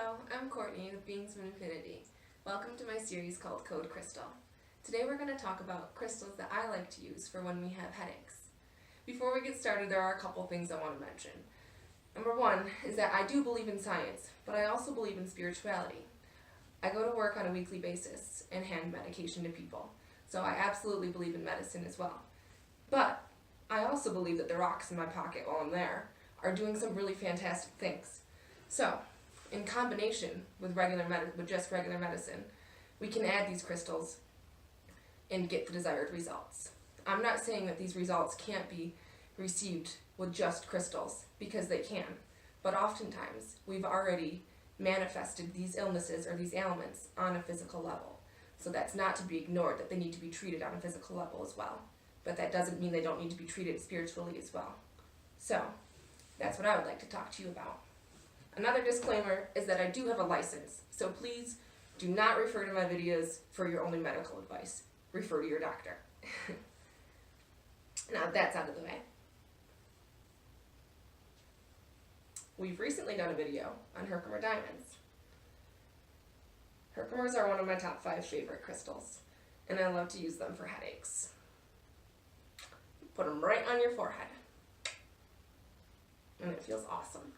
Hello, I'm Courtney with Beings of Infinity. Welcome to my series called Code Crystal. Today we're going to talk about crystals that I like to use for when we have headaches. Before we get started, there are a couple things I want to mention. Number one is that I do believe in science, but I also believe in spirituality. I go to work on a weekly basis and hand medication to people, so I absolutely believe in medicine as well. But I also believe that the rocks in my pocket while I'm there are doing some really fantastic things. So, in combination with just regular medicine, we can add these crystals and get the desired results. I'm not saying that these results can't be received with just crystals, because they can, but oftentimes we've already manifested these illnesses or these ailments on a physical level. So that's not to be ignored, that they need to be treated on a physical level as well. But that doesn't mean they don't need to be treated spiritually as well. So, that's what I would like to talk to you about. Another disclaimer is that I do have a license, so please do not refer to my videos for your only medical advice. Refer to your doctor. Now that's out of the way. We've recently done a video on Herkimer diamonds. Herkimers are one of my top 5 favorite crystals, and I love to use them for headaches. Put them right on your forehead, and it feels awesome.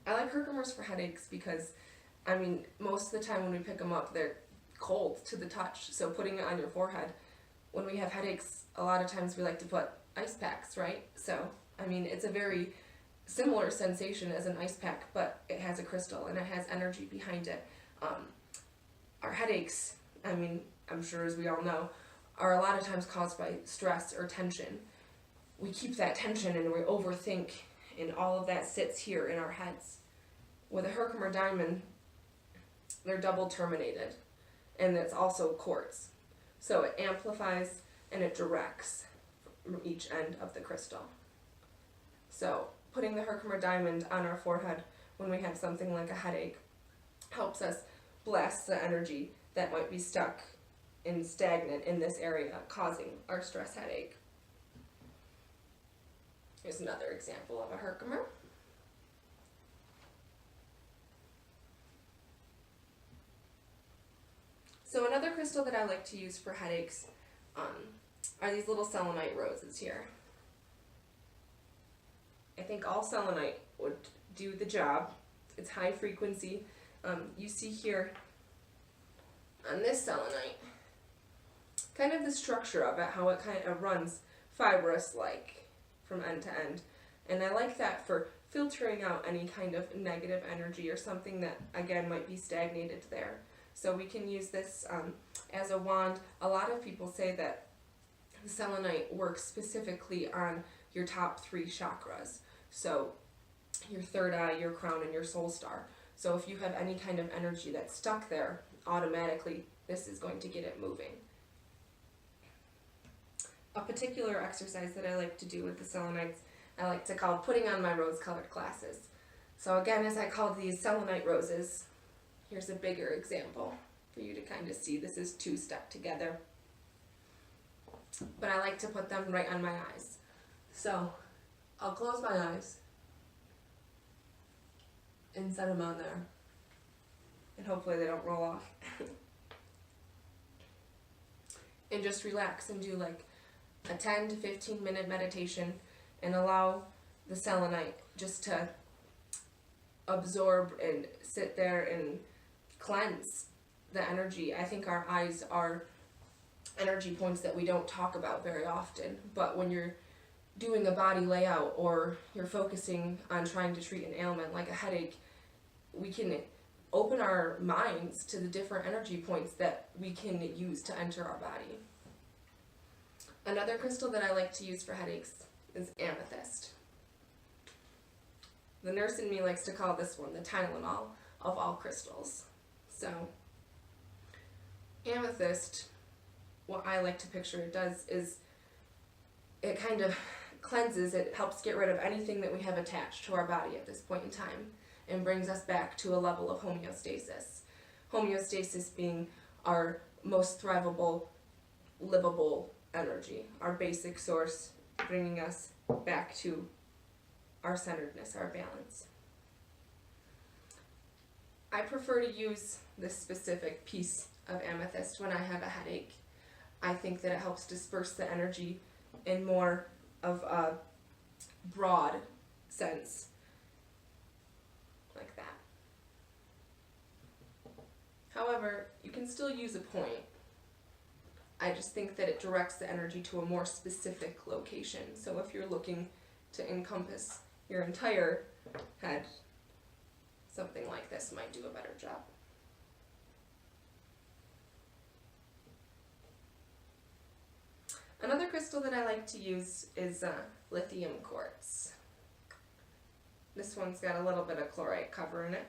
I like Herkimers for headaches because, most of the time when we pick them up, they're cold to the touch. So putting it on your forehead, when we have headaches, a lot of times we like to put ice packs, right? So, it's a very similar sensation as an ice pack, but it has a crystal and it has energy behind it. Our headaches, I'm sure as we all know, are a lot of times caused by stress or tension. We keep that tension and we overthink, and all of that sits here in our heads. With a Herkimer diamond, they're double terminated, and it's also quartz. So it amplifies and it directs from each end of the crystal. So putting the Herkimer diamond on our forehead when we have something like a headache helps us blast the energy that might be stuck and stagnant in this area, causing our stress headache. Here's another example of a Herkimer. So another crystal that I like to use for headaches are these little selenite roses here. I think all selenite would do the job. It's high frequency. You see here on this selenite, kind of the structure of it, how it kind of runs fibrous-like from end to end. And I like that for filtering out any kind of negative energy or something that, again, might be stagnated there. So we can use this as a wand. A lot of people say that the selenite works specifically on your top 3 chakras. So your third eye, your crown, and your soul star. So if you have any kind of energy that's stuck there, automatically this is going to get it moving. A particular exercise that I like to do with the selenites, I like to call putting on my rose-colored glasses. So again, as I call these selenite roses, here's a bigger example for you to kind of see. This is 2 stuck together. But I like to put them right on my eyes. So I'll close my eyes and set them on there. And hopefully they don't roll off. And just relax and do like a 10 to 15 minute meditation and allow the selenite just to absorb and sit there and cleanse the energy. I think our eyes are energy points that we don't talk about very often, but when you're doing a body layout or you're focusing on trying to treat an ailment like a headache, we can open our minds to the different energy points that we can use to enter our body. Another crystal that I like to use for headaches is amethyst. The nurse in me likes to call this one the Tylenol of all crystals. So, amethyst, what I like to picture it does is it kind of cleanses, it helps get rid of anything that we have attached to our body at this point in time and brings us back to a level of homeostasis. Homeostasis being our most thrivable, livable energy, our basic source, bringing us back to our centeredness, our balance. I prefer to use this specific piece of amethyst when I have a headache. I think that it helps disperse the energy in more of a broad sense, like that. However, you can still use a point. I just think that it directs the energy to a more specific location. So if you're looking to encompass your entire head, something like this might do a better job. Another crystal that I like to use is lithium quartz. This one's got a little bit of chlorite cover in it.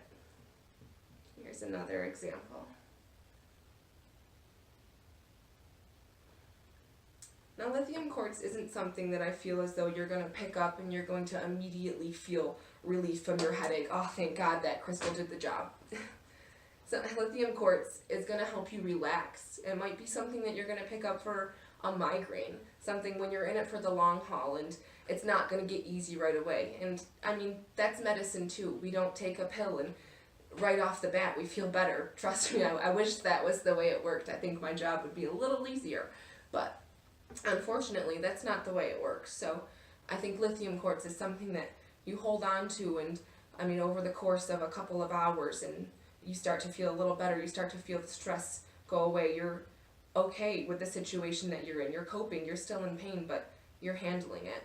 Here's another example. Now, lithium quartz isn't something that I feel as though you're going to pick up and you're going to immediately feel relief from your headache. Oh, thank God that crystal did the job. So lithium quartz is going to help you relax. It might be something that you're going to pick up for a migraine, something when you're in it for the long haul, and it's not going to get easy right away. And I mean, that's medicine too. We don't take a pill and right off the bat we feel better. Trust me, I wish that was the way it worked. I think my job would be a little easier, but unfortunately that's not the way it works. So I think lithium quartz is something that you hold on to, and I mean, over the course of a couple of hours, and you start to feel a little better. You start to feel the stress go away. You're okay with the situation that you're in. You're coping. You're still in pain, but you're handling it.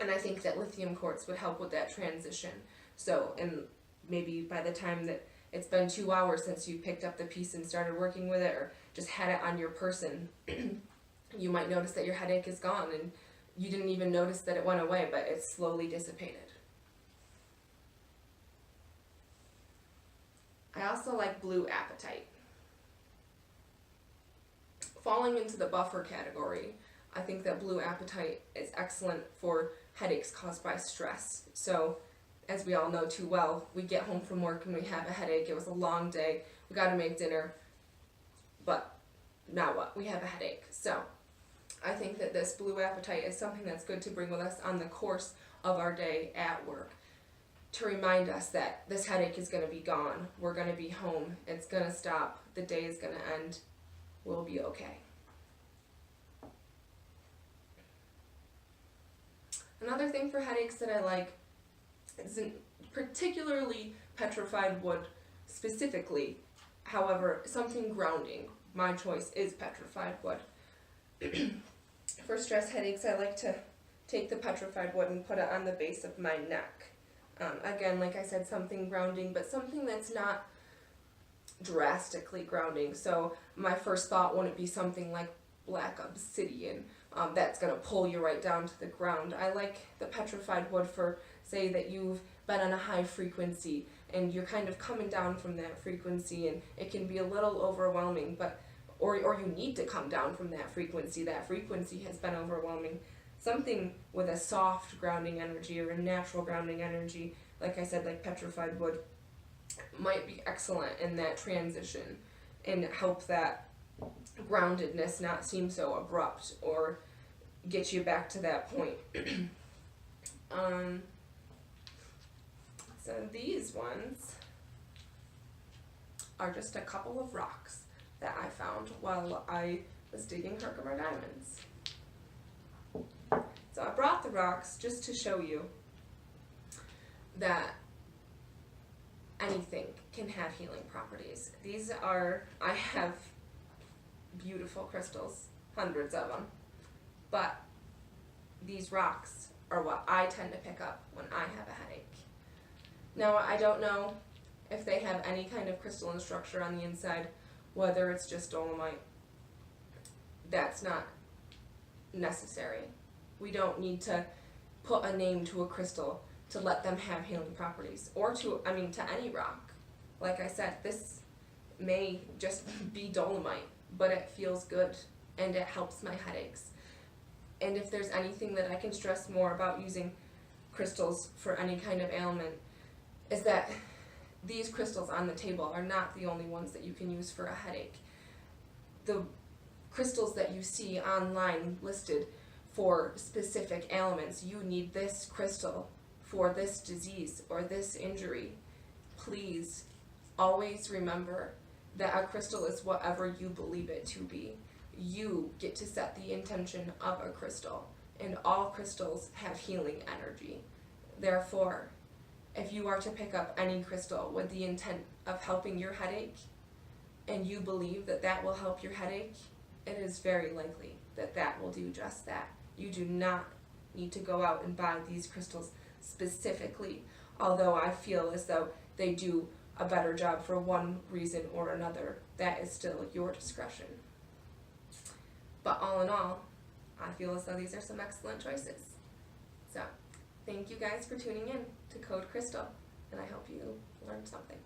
And I think that lithium quartz would help with that transition. So, and maybe by the time that it's been 2 hours since you picked up the piece and started working with it, or just had it on your person, you might notice that your headache is gone, and you didn't even notice that it went away, but it slowly dissipated. I also like blue apatite. Falling into the buffer category, I think that blue apatite is excellent for headaches caused by stress. So, as we all know too well, we get home from work and we have a headache. It was a long day. We got to make dinner. But now what? We have a headache. So, I think that this blue apatite is something that's good to bring with us on the course of our day at work, to remind us that this headache is going to be gone. We're going to be home. It's going to stop. The day is going to end. We'll be okay. Another thing for headaches that I like isn't particularly petrified wood specifically. However, something grounding. My choice is petrified wood. For stress headaches, I like to take the petrified wood and put it on the base of my neck. Again, like I said, something grounding, but something that's not drastically grounding. So my first thought wouldn't be something like black obsidian that's going to pull you right down to the ground. I like the petrified wood for, say, that you've been on a high frequency and you're kind of coming down from that frequency, and it can be a little overwhelming, but or you need to come down from that frequency. That frequency has been overwhelming. Something with a soft grounding energy or a natural grounding energy, like I said, like petrified wood, might be excellent in that transition and help that groundedness not seem so abrupt or get you back to that point. So these ones are just a couple of rocks that I found while I was digging Herkimer diamonds. So I brought the rocks just to show you that anything can have healing properties. These are, I have beautiful crystals, hundreds of them, but these rocks are what I tend to pick up when I have a headache. Now, I don't know if they have any kind of crystalline structure on the inside, whether it's just dolomite. That's not necessary. We don't need to put a name to a crystal to let them have healing properties, or to any rock. Like I said, this may just be dolomite, but it feels good and it helps my headaches. And if there's anything that I can stress more about using crystals for any kind of ailment, is that these crystals on the table are not the only ones that you can use for a headache. The crystals that you see online listed for specific ailments, you need this crystal for this disease or this injury. Please always remember that a crystal is whatever you believe it to be. You get to set the intention of a crystal, and all crystals have healing energy. Therefore, if you are to pick up any crystal with the intent of helping your headache, and you believe that that will help your headache, it is very likely that that will do just that. You do not need to go out and buy these crystals specifically, although I feel as though they do a better job for one reason or another. That is still your discretion. But all in all, I feel as though these are some excellent choices. So, thank you guys for tuning in to Code Crystal, and I hope you learned something.